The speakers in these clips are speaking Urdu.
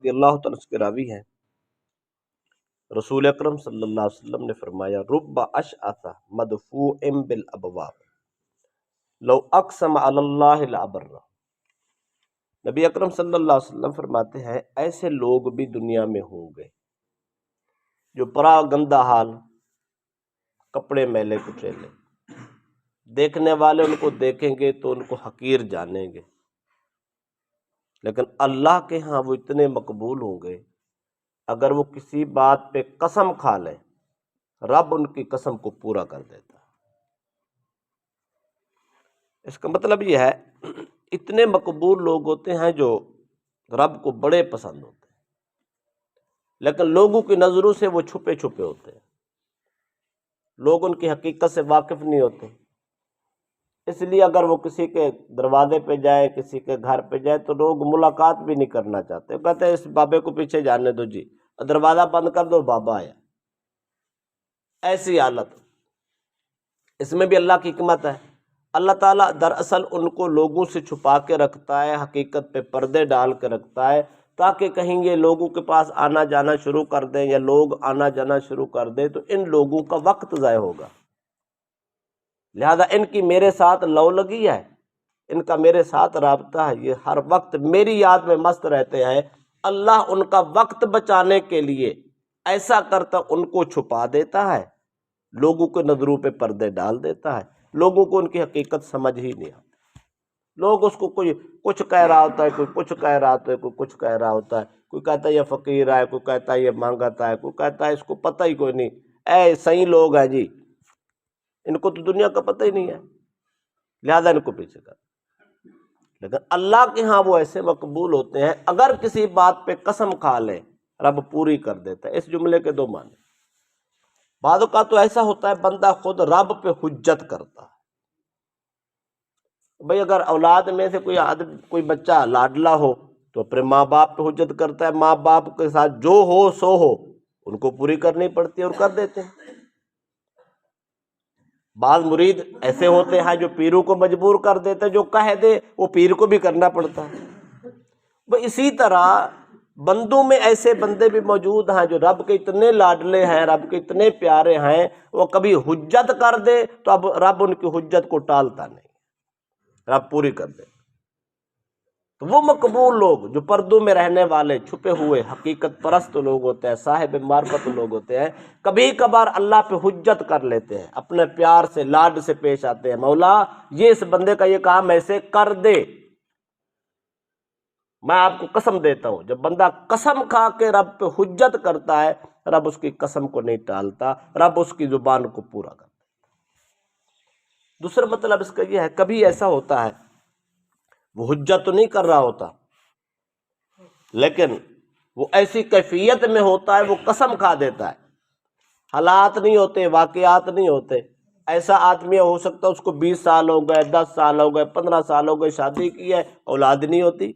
رضی اللہ تعالیٰ عنہ کے راوی ہیں، رسول اکرم صلی اللہ علیہ وسلم نے فرمایا رب اشعث مدفوع بالابواب لو اقسم علی اللہ لابر۔ نبی اکرم صلی اللہ علیہ وسلم فرماتے ہیں ایسے لوگ بھی دنیا میں ہوں گے جو پرا گندا حال، کپڑے میلے کچیلے، دیکھنے والے ان کو دیکھیں گے تو ان کو حقیر جانیں گے، لیکن اللہ کے ہاں وہ اتنے مقبول ہوں گے اگر وہ کسی بات پہ قسم کھا لیں رب ان کی قسم کو پورا کر دیتا ہے۔ اس کا مطلب یہ ہے اتنے مقبول لوگ ہوتے ہیں جو رب کو بڑے پسند ہوتے ہیں، لیکن لوگوں کی نظروں سے وہ چھپے چھپے ہوتے ہیں، لوگ ان کی حقیقت سے واقف نہیں ہوتے، اس لیے اگر وہ کسی کے دروازے پہ جائے، کسی کے گھر پہ جائے تو لوگ ملاقات بھی نہیں کرنا چاہتے، وہ کہتے ہیں اس بابے کو پیچھے جانے دو جی، دروازہ بند کر دو بابا آیا۔ ایسی حالت، اس میں بھی اللہ کی حکمت ہے۔ اللہ تعالیٰ دراصل ان کو لوگوں سے چھپا کے رکھتا ہے، حقیقت پہ پردے ڈال کے رکھتا ہے، تاکہ کہیں یہ لوگوں کے پاس آنا جانا شروع کر دیں یا لوگ آنا جانا شروع کر دیں تو ان لوگوں کا وقت ضائع ہوگا، لہذا ان کی میرے ساتھ لو لگی ہے، ان کا میرے ساتھ رابطہ ہے، یہ ہر وقت میری یاد میں مست رہتے ہیں۔ اللہ ان کا وقت بچانے کے لیے ایسا کرتا ان کو چھپا دیتا ہے، لوگوں کے نظروں پہ پردے ڈال دیتا ہے، لوگوں کو ان کی حقیقت سمجھ ہی نہیں آتی۔ لوگ اس کو کوئی کچھ کہہ رہا ہوتا ہے، کوئی کچھ کہہ رہا ہوتا ہے، کوئی کچھ کہہ رہا ہوتا ہے، کوئی کہتا ہے یہ فقیر ہے، کوئی کہتا ہے یہ مانگتا ہے، کوئی کہتا ہے اس کو پتہ ہی کوئی نہیں، اے صحیح لوگ ہیں جی، ان کو تو دنیا کا پتہ ہی نہیں ہے، لہذا ان کو پیچھے کر۔ لیکن اللہ کے ہاں وہ ایسے مقبول ہوتے ہیں اگر کسی بات پہ قسم کھا لے رب پوری کر دیتا ہے۔ اس جملے کے دو معنی، بعض اوقات تو ایسا ہوتا ہے بندہ خود رب پہ حجت کرتا ہے۔ بھئی اگر اولاد میں سے کوئی بچہ لاڈلا ہو تو اپنے ماں باپ پہ حجت کرتا ہے، ماں باپ کے ساتھ جو ہو سو ہو، ان کو پوری کرنی پڑتی ہے اور کر دیتے ہیں۔ بعض مرید ایسے ہوتے ہیں جو پیروں کو مجبور کر دیتے ہیں، جو کہہ دے وہ پیر کو بھی کرنا پڑتا ہے۔ اسی طرح بندوں میں ایسے بندے بھی موجود ہیں جو رب کے اتنے لاڈلے ہیں، رب کے اتنے پیارے ہیں، وہ کبھی حجت کر دے تو اب رب ان کی حجت کو ٹالتا نہیں، رب پوری کر دے۔ تو وہ مقبول لوگ جو پردوں میں رہنے والے، چھپے ہوئے حقیقت پرست لوگ ہوتے ہیں، صاحب معرفت لوگ ہوتے ہیں، کبھی کبھار اللہ پہ حجت کر لیتے ہیں، اپنے پیار سے لاڈ سے پیش آتے ہیں، مولا یہ اس بندے کا یہ کام ایسے کر دے۔ میں آپ کو قسم دیتا ہوں جب بندہ قسم کھا کے رب پہ حجت کرتا ہے رب اس کی قسم کو نہیں ٹالتا، رب اس کی زبان کو پورا کرتا ہے۔ دوسرا مطلب اس کا یہ ہے کبھی ایسا ہوتا ہے وہ حجت تو نہیں کر رہا ہوتا لیکن وہ ایسی کیفیت میں ہوتا ہے وہ قسم کھا دیتا ہے، حالات نہیں ہوتے، واقعات نہیں ہوتے۔ ایسا آدمی ہو سکتا ہے اس کو 20 سال ہو گئے، 10 سال ہو گئے، 15 سال ہو گئے، شادی کی ہے، اولاد نہیں ہوتی،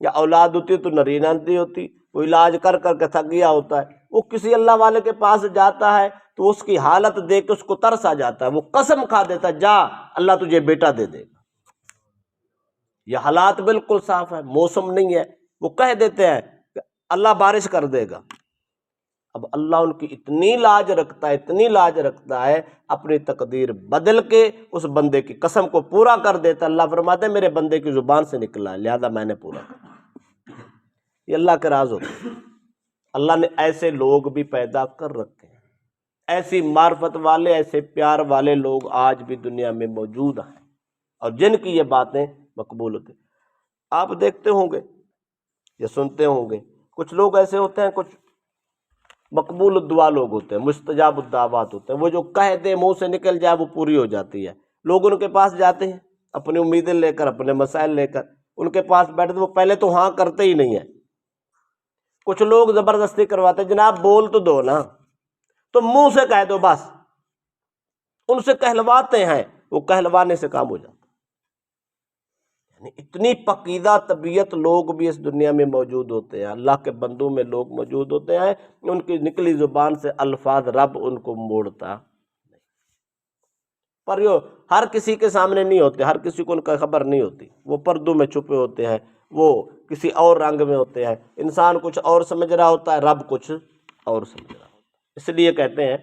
یا اولاد ہوتی تو نرینہ نہیں ہوتی، وہ علاج کر کر کے تھک گیا ہوتا ہے، وہ کسی اللہ والے کے پاس جاتا ہے تو اس کی حالت دیکھ کے اس کو ترس آ جاتا ہے، وہ قسم کھا دیتا ہے جا اللہ تجھے بیٹا دے دے گا۔ یہ حالات بالکل صاف ہے، موسم نہیں ہے، وہ کہہ دیتے ہیں کہ اللہ بارش کر دے گا۔ اب اللہ ان کی اتنی لاج رکھتا ہے، اتنی لاج رکھتا ہے، اپنی تقدیر بدل کے اس بندے کی قسم کو پورا کر دیتا ہے۔ اللہ فرماتے ہیں میرے بندے کی زبان سے نکلا ہے لہذا میں نے پورا کر۔ یہ اللہ کے راز ہوتے ہیں۔ اللہ نے ایسے لوگ بھی پیدا کر رکھے ہیں، ایسی معرفت والے، ایسے پیار والے لوگ آج بھی دنیا میں موجود ہیں، اور جن کی یہ باتیں مقبول ہوتی ہیں۔ آپ دیکھتے ہوں گے یا سنتے ہوں گے کچھ لوگ ایسے ہوتے ہیں، کچھ مقبول الدعا لوگ ہوتے ہیں، مستجاب الدعوات ہوتے ہیں، وہ جو کہہ دے منہ سے نکل جائے وہ پوری ہو جاتی ہے۔ لوگ ان کے پاس جاتے ہیں اپنی امیدیں لے کر، اپنے مسائل لے کر، ان کے پاس بیٹھتے وہ پہلے تو ہاں کرتے ہی نہیں ہیں۔ کچھ لوگ زبردستی کرواتے ہیں جناب بول تو دو نا، تو منہ سے کہہ دو بس، ان سے کہلواتے ہیں، وہ کہلوانے سے کام ہو جاتا ہے۔ یعنی اتنی پقیدہ طبیعت لوگ بھی اس دنیا میں موجود ہوتے ہیں، اللہ کے بندوں میں لوگ موجود ہوتے ہیں، ان کی نکلی زبان سے الفاظ رب ان کو موڑتا نہیں، پر یہ ہر کسی کے سامنے نہیں ہوتے، ہر کسی کو ان کا خبر نہیں ہوتی، وہ پردوں میں چھپے ہوتے ہیں، وہ کسی اور رنگ میں ہوتے ہیں، انسان کچھ اور سمجھ رہا ہوتا ہے، رب کچھ اور سمجھ رہا ہوتا ہے۔ اس لیے کہتے ہیں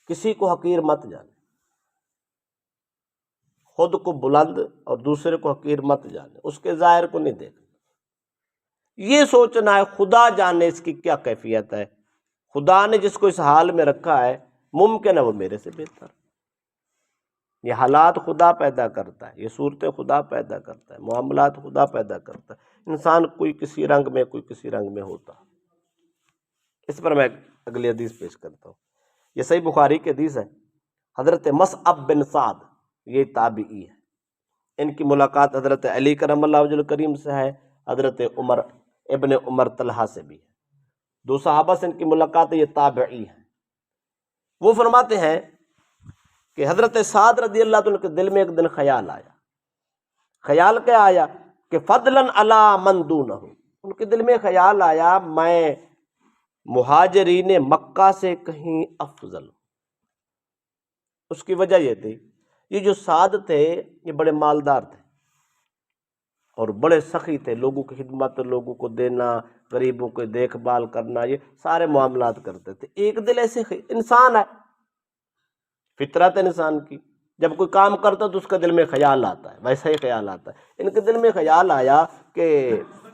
کسی کو حقیر مت جانے، خود کو بلند اور دوسرے کو حقیر مت جانے، اس کے ظاہر کو نہیں دیکھنا، یہ سوچنا ہے خدا جانے اس کی کیا کیفیت ہے، خدا نے جس کو اس حال میں رکھا ہے ممکن ہے وہ میرے سے بہتر۔ یہ حالات خدا پیدا کرتا ہے، یہ صورتیں خدا پیدا کرتا ہے، معاملات خدا پیدا کرتا ہے، انسان کوئی کسی رنگ میں کوئی کسی رنگ میں ہوتا۔ اس پر میں اگلی حدیث پیش کرتا ہوں، یہ صحیح بخاری کی حدیث ہے۔ حضرت مصعب بن سعد یہ تابعی ہے، ان کی ملاقات حضرت علی کرم اللہ وجہ الکریم سے ہے، حضرت عمر ابن عمر طلحہ سے بھی ہے، دو صحابہ سے ان کی ملاقات ہے، یہ تابعی ہیں۔ وہ فرماتے ہیں کہ حضرت سعد رضی اللہ عنہ کے دل میں ایک دن خیال آیا۔ خیال کیا آیا؟ کہ فضلاً علی من دونہ، ان کے دل میں خیال آیا میں مہاجرین مکہ سے کہیں افضل ہوں۔ اس کی وجہ یہ تھی، یہ جو سعد تھے یہ بڑے مالدار تھے اور بڑے سخی تھے، لوگوں کی خدمت، لوگوں کو دینا، غریبوں کی دیکھ بھال کرنا، یہ سارے معاملات کرتے تھے۔ ایک دل ایسے انسان ہے، فطرت انسان کی، جب کوئی کام کرتا تو اس کے دل میں خیال آتا ہے، ویسا ہی خیال آتا ہے۔ ان کے دل میں خیال آیا کہ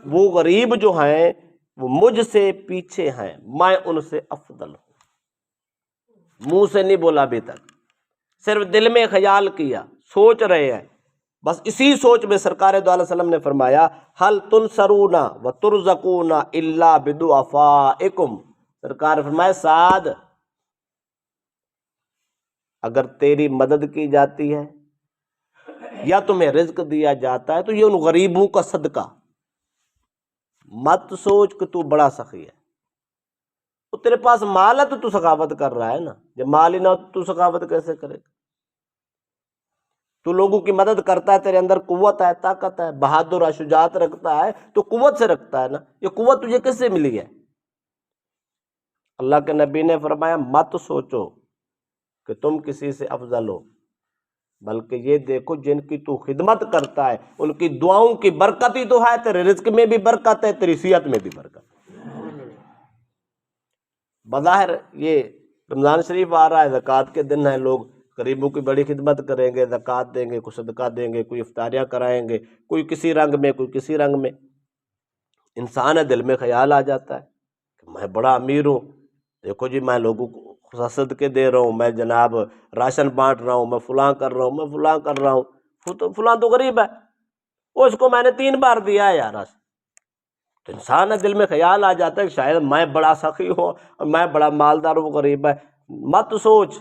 وہ غریب جو ہیں وہ مجھ سے پیچھے ہیں، میں ان سے افضل ہوں۔ منہ سے نہیں بولا ابھی تک، صرف دل میں خیال کیا، سوچ رہے ہیں۔ بس اسی سوچ میں سرکار دو علیہ وسلم نے فرمایا حل تنصرون وترزقون الا بدعفائکم، سرکار فرمایا سعد اگر تیری مدد کی جاتی ہے یا تمہیں رزق دیا جاتا ہے تو یہ ان غریبوں کا صدقہ۔ مت سوچ کہ تو بڑا سخی ہے، تو تیرے پاس مال ہے تو تو سخاوت کر رہا ہے نا، جب مال ہی نہ ہو تو سخاوت کیسے کرے گا؟ تو لوگوں کی مدد کرتا ہے، تیرے اندر قوت ہے، طاقت ہے، بہادر ہے، شجاعت رکھتا ہے تو قوت سے رکھتا ہے نا، یہ قوت تجھے کس سے ملی ہے؟ اللہ کے نبی نے فرمایا مت سوچو کہ تم کسی سے افضل ہو، بلکہ یہ دیکھو جن کی تو خدمت کرتا ہے ان کی دعاؤں کی برکت ہی تو ہے، تیرے رزق میں بھی برکت ہے، تیری صحت میں بھی برکت ہے۔ بظاہر یہ رمضان شریف آ رہا ہے، زکوٰۃ کے دن ہیں، لوگ غریبوں کی بڑی خدمت کریں گے، زکوٰۃ دیں گے، کوئی صدقہ دیں گے، کوئی افطاریاں کرائیں گے، کوئی کسی رنگ میں کوئی کسی رنگ میں۔ انسان ہے دل میں خیال آ جاتا ہے کہ میں بڑا امیر ہوں، دیکھو جی میں لوگوں کو صدقے دے رہا ہوں، میں جناب راشن بانٹ رہا ہوں، میں فلاں کر رہا ہوں، میں فلاں کر رہا ہوں، فلاں تو غریب ہے، اس کو میں نے 3 بار دیا ہے یار۔ تو انسان ہے دل میں خیال آ جاتا ہے کہ شاید میں بڑا سخی ہوں اور میں بڑا مالدار ہوں، غریب ہے۔ مت سوچ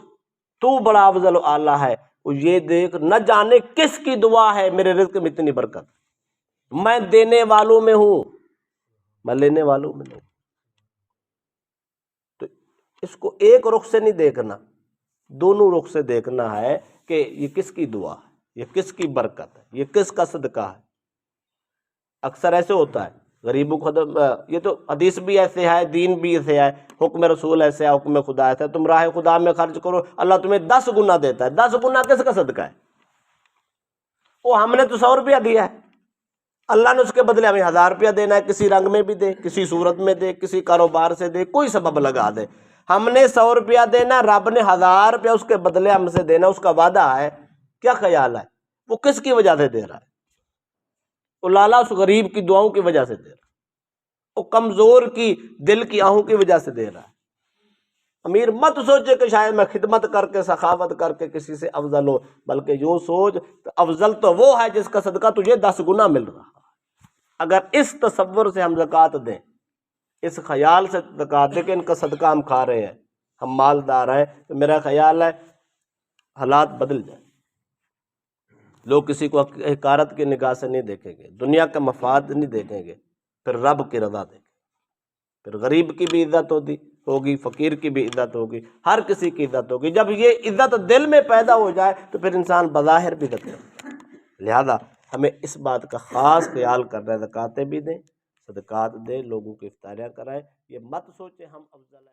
تو بڑا افضل و اعلیٰ ہے، وہ یہ دیکھ نہ جانے کس کی دعا ہے میرے رزق میں اتنی برکت، میں دینے والوں میں ہوں، میں لینے والوں میں نہیں۔ تو اس کو ایک رخ سے نہیں دیکھنا، دونوں رخ سے دیکھنا ہے کہ یہ کس کی دعا ہے، یہ کس کی برکت ہے، یہ کس کا صدقہ ہے۔ اکثر ایسے ہوتا ہے غریبوں کو، یہ تو حدیث بھی ایسے ہے، دین بھی ایسے ہے، حکم رسول ایسے ہے، حکم خدا ایسے ہے، تم راہ خدا میں خرچ کرو اللہ تمہیں 10 گنا دیتا ہے۔ 10 گنا کس کا صدقہ ہے؟ وہ ہم نے تو 100 روپیہ دیا ہے، اللہ نے اس کے بدلے ہمیں 1000 روپیہ دینا ہے، کسی رنگ میں بھی دے، کسی صورت میں دے، کسی کاروبار سے دے، کوئی سبب لگا دے، ہم نے 100 روپیہ دینا، رب نے 1000 روپیہ اس کے بدلے ہم سے دینا، اس کا وعدہ ہے۔ کیا خیال ہے وہ کس کی وجہ سے دے رہا ہے؟ وہ لالا اس غریب کی دعاؤں کی وجہ سے دے رہا ہے، وہ کمزور کی دل کی آہوں کی وجہ سے دے رہا ہے۔ امیر مت سوچے کہ شاید میں خدمت کر کے سخاوت کر کے کسی سے افضل ہو، بلکہ یوں سوچ کہ افضل تو وہ ہے جس کا صدقہ تجھے 10 گنا مل رہا ہے۔ اگر اس تصور سے ہم زکوٰۃ دیں، اس خیال سے زکوٰۃ دیں کہ ان کا صدقہ ہم کھا رہے ہیں، ہم مالدار ہیں، تو میرا خیال ہے حالات بدل جائیں، لوگ کسی کو حقارت کی نگاہ سے نہیں دیکھیں گے، دنیا کا مفاد نہیں دیکھیں گے، پھر رب کی رضا دیکھیں گے، پھر غریب کی بھی عزت ہوگی، فقیر کی بھی عزت ہوگی، ہر کسی کی عزت ہوگی۔ جب یہ عزت دل میں پیدا ہو جائے تو پھر انسان بظاہر بھی عزت کرتا ہے۔ لہذا ہمیں اس بات کا خاص خیال کرنا ہے، زکوٰۃیں بھی دیں، صدقات دیں، لوگوں کی افطاریاں کرائیں، یہ مت سوچیں ہم افضل ہیں۔